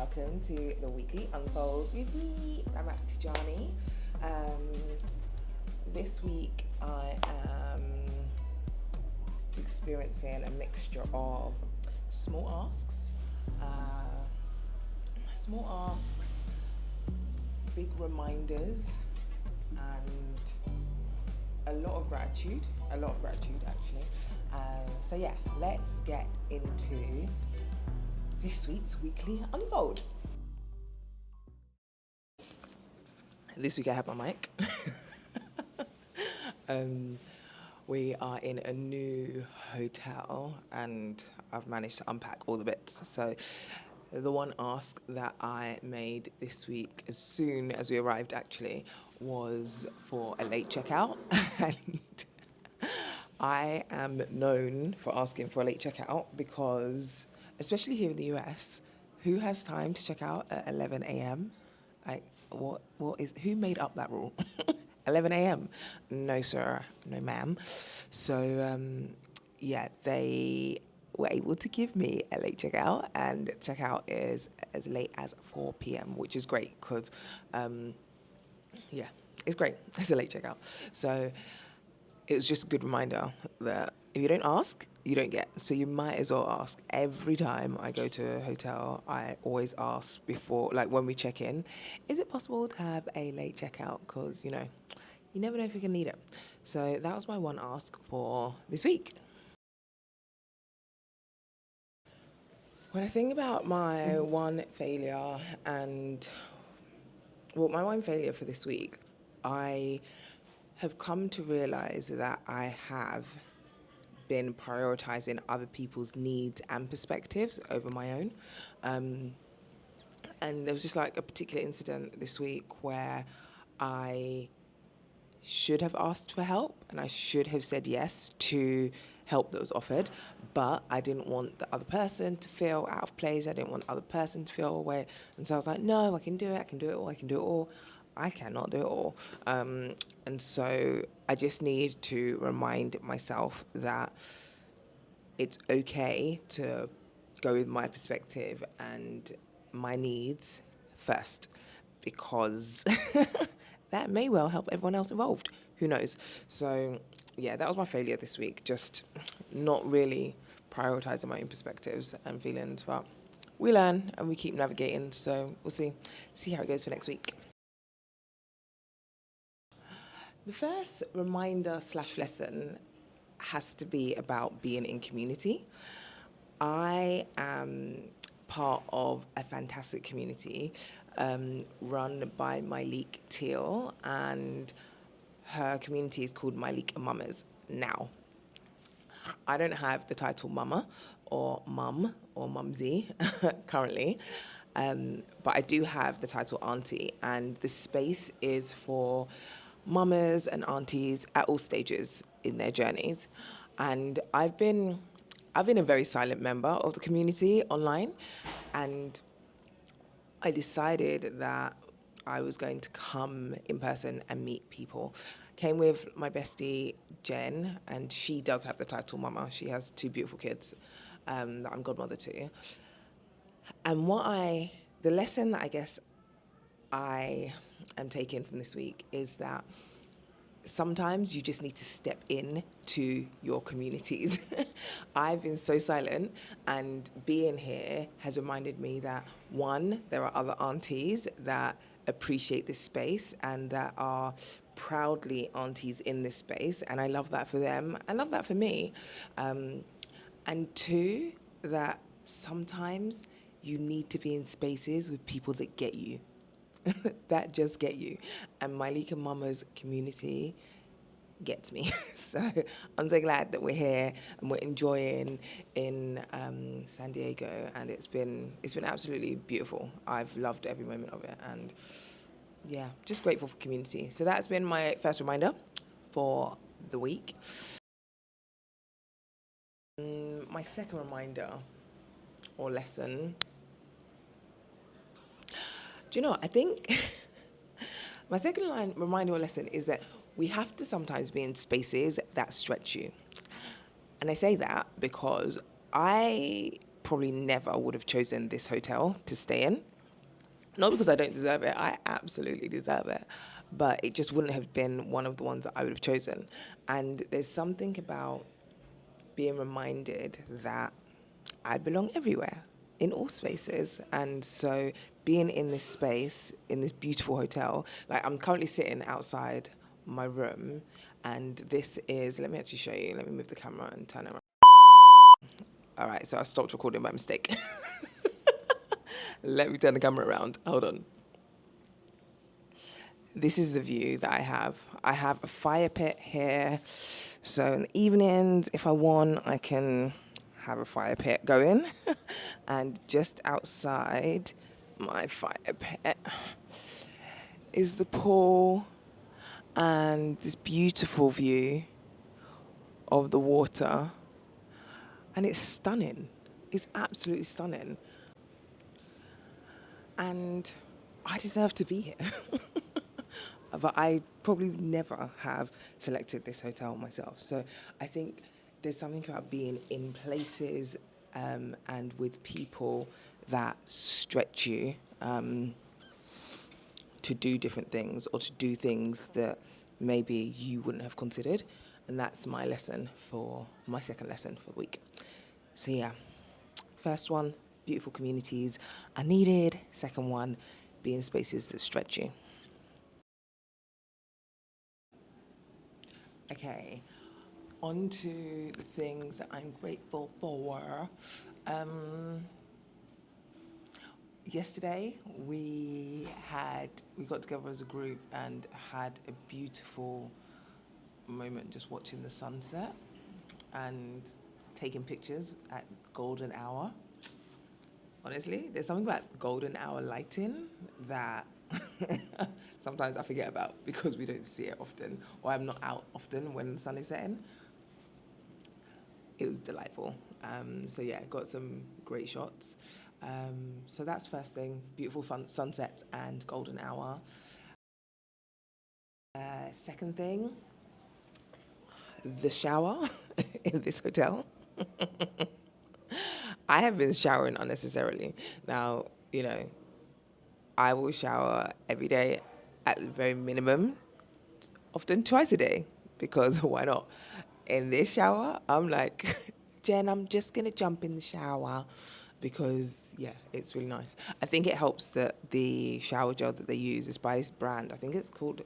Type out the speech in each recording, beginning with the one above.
welcome to the Weekly Unfold with me, Ramat Tejani. This week I am experiencing a mixture of small asks, big reminders, and a lot of gratitude actually. So yeah, let's get into this week's Weekly Unfold. This week I have my mic. We are in a new hotel and I've managed to unpack all the bits. So the one ask that I made this week as soon as we arrived actually was for a late checkout. And I am known for asking for a late checkout because, especially here in the US, who has time to check out at 11 a.m.? Like, who made up that rule? 11 a.m.? No, sir. No, ma'am. So, they were able to give me a late checkout, and checkout is as late as 4 p.m., which is great because, it's great. It's a late checkout. So it was just a good reminder that if you don't ask, you don't get. So you might as well ask. Every time I go to a hotel, I always ask before, like when we check in, is it possible to have a late checkout? Because, you never know if you can need it. So that was my one ask for this week. When I think about my one failure my one failure for this week, I have come to realize that I have been prioritizing other people's needs and perspectives over my own. And there was just like a particular incident this week where I should have asked for help and I should have said yes to help that was offered, but I didn't want the other person to feel out of place. I didn't want the other person to feel away. And so I was like, no, I can do it all. I cannot do it all. And so I just need to remind myself that it's okay to go with my perspective and my needs first, because that may well help everyone else involved. Who knows? So yeah, that was my failure this week. Just not really prioritizing my own perspectives and feelings, but we learn and we keep navigating. So we'll see how it goes for next week. The first reminder/lesson has to be about being in community. I am part of a fantastic community run by Myleik Teal, and her community is called Myleik Mommas. Now, I don't have the title Mama or Mum or Mumsy currently, but I do have the title Auntie, and the space is for mamas and aunties at all stages in their journeys. And I've been a very silent member of the community online, and I decided that I was going to come in person and meet people. Came with my bestie, Jen, and she does have the title Mama. She has 2 beautiful kids that I'm godmother to. And the lesson that I guess I am taking from this week is that sometimes you just need to step in to your communities. I've been so silent, and being here has reminded me that, one, there are other aunties that appreciate this space and that are proudly aunties in this space, and I love that for them. I love that for me. And 2, that sometimes you need to be in spaces with people that get you. That just get you. And Myleik Momma's community gets me. So I'm so glad that we're here and we're enjoying in San Diego, and it's been absolutely beautiful. I've loved every moment of it, and yeah, just grateful for community. So that's been my first reminder for the week. My second reminder or lesson, do you know what? I think my second reminder or lesson is that we have to sometimes be in spaces that stretch you. And I say that because I probably never would have chosen this hotel to stay in Not because I don't deserve it, I absolutely deserve it, but it just wouldn't have been one of the ones that I would have chosen. And there's something about being reminded that I belong everywhere, in all spaces. And so being in this space, in this beautiful hotel, like I'm currently sitting outside my room, and this is, let me actually show you, let me move the camera and turn it around. All right, so I stopped recording by mistake. Let me turn the camera around, hold on. This is the view that I have. I have a fire pit here. So in the evenings, if I want, I can have a fire pit going. And just outside my fire pit is the pool and this beautiful view of the water. And it's stunning. It's absolutely stunning. And I deserve to be here. But I probably never have selected this hotel myself. So I think there's something about being in places and with people that stretch you to do different things or to do things that maybe you wouldn't have considered. And that's my lesson for my second lesson for the week. So yeah, first one, beautiful communities are needed. Second one, be in spaces that stretch you. Okay, on to the things that I'm grateful for. Yesterday we got together as a group and had a beautiful moment just watching the sunset and taking pictures at golden hour. Honestly, there's something about golden hour lighting that sometimes I forget about because we don't see it often, or I'm not out often when the sun is setting. It was delightful. So yeah, got some great shots. So that's first thing, beautiful sunsets and golden hour. Second thing, the shower in this hotel. I have been showering unnecessarily. Now, I will shower every day at the very minimum, often twice a day, because why not? In this shower, I'm like, Jen, I'm just going to jump in the shower because, yeah, it's really nice. I think it helps that the shower gel that they use is by this brand. I think it's called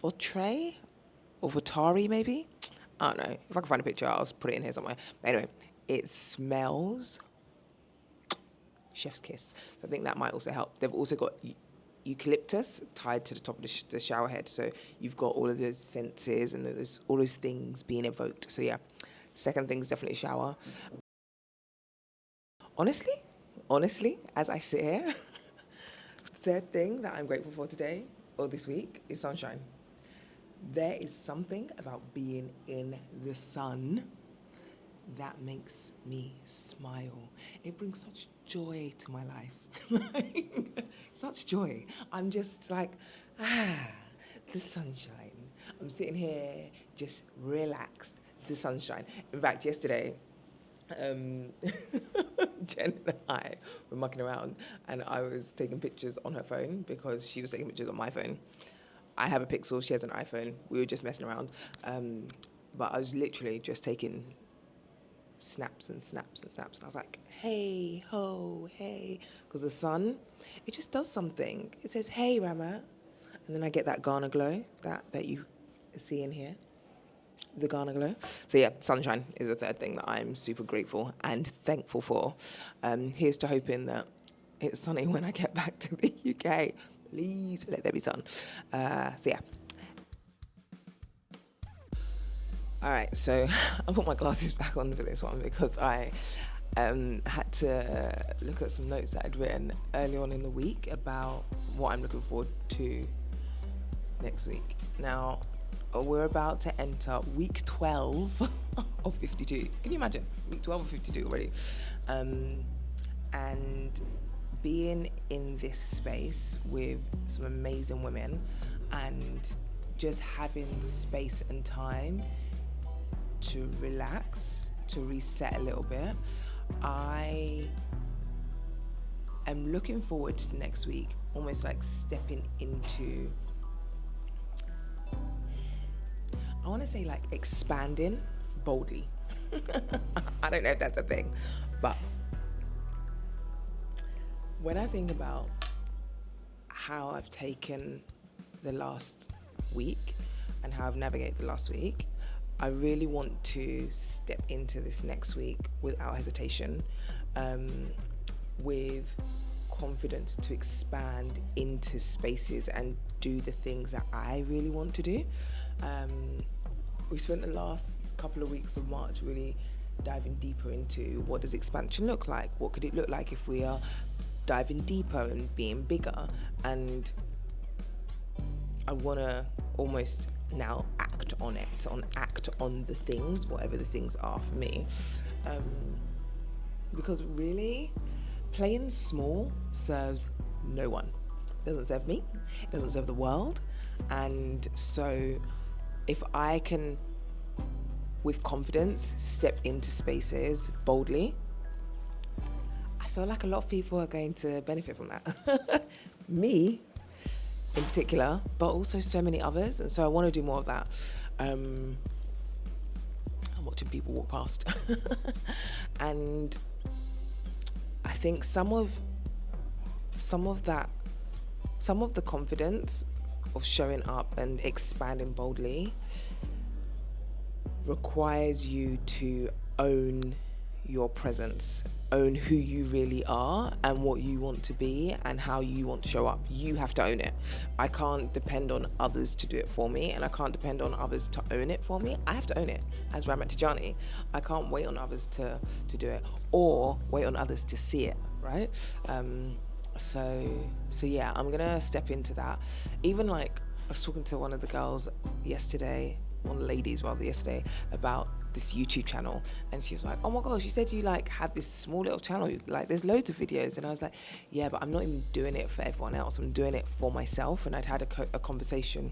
Votary or Votary, maybe? I don't know. If I can find a picture, I'll put it in here somewhere. But anyway, it smells chef's kiss. So I think that might also help. They've also got eucalyptus tied to the top of the shower head. So you've got all of those senses and all those things being evoked. So yeah, second thing is definitely shower. Honestly, as I sit here, third thing that I'm grateful for today or this week is sunshine. There is something about being in the sun that makes me smile. It brings such joy to my life. Such joy. I'm just like, the sunshine. I'm sitting here just relaxed, the sunshine. In fact, yesterday, Jen and I were mucking around and I was taking pictures on her phone because she was taking pictures on my phone. I have a Pixel, she has an iPhone. We were just messing around. But I was literally just taking snaps and snaps and snaps. And I was like, hey, ho, hey. Because the sun, it just does something. It says, hey, Ramat. And then I get that Ghana glow that you see in here. The Ghana glow. So yeah, sunshine is the third thing that I'm super grateful and thankful for. Here's to hoping that it's sunny when I get back to the UK. Please let there be sun. So yeah. All right, so I put my glasses back on for this one because I had to look at some notes that I'd written early on in the week about what I'm looking forward to next week. Now, we're about to enter week 12 of 52. Can you imagine? Week 12 of 52 already. And being in this space with some amazing women and just having space and time to relax, to reset a little bit, I am looking forward to next week, almost like stepping into, I want to say like expanding boldly. I don't know if that's a thing, but when I think about how I've taken the last week and how I've navigated the last week, I really want to step into this next week without hesitation, with confidence to expand into spaces and do the things that I really want to do. We spent the last couple of weeks of March really diving deeper into what does expansion look like? What could it look like if we are diving deeper and being bigger? And I want to almost now act on the things, whatever the things are for me. Because really, playing small serves no one. It doesn't serve me, it doesn't serve the world. And so if I can, with confidence, step into spaces boldly, I feel like a lot of people are going to benefit from that. Me, in particular, but also so many others. And so I want to do more of that. I'm watching people walk past. And I think some of the confidence of showing up and expanding boldly requires you to own your presence, own who you really are and what you want to be and how you want to show up. You have to own it. I can't depend on others to do it for me, and I can't depend on others to own it for me. I have to own it. As Ramat Tejani, I can't wait on others to do it or wait on others to see it, right? So yeah, I'm gonna step into that. Even like I was talking to one of the girls yesterday, one of the ladies rather yesterday, about this YouTube channel, and she was like, oh my gosh, you said you like have this small little channel, like there's loads of videos. And I was like, yeah, but I'm not even doing it for everyone else, I'm doing it for myself. And I'd had a conversation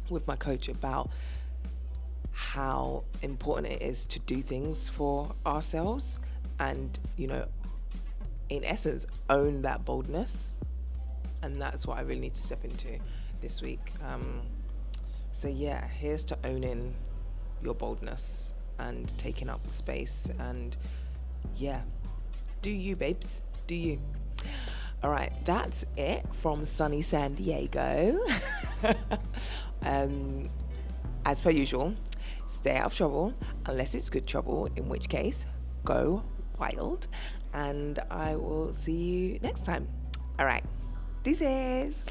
with my coach about how important it is to do things for ourselves and, you know, in essence, own that boldness. And that's what I really need to step into this week. So yeah, here's to owning your boldness and taking up the space. And yeah, do you, babes, do you. All right, that's it from sunny San Diego. As per usual, stay out of trouble unless it's good trouble, in which case go wild. And I will see you next time. All right, deuces.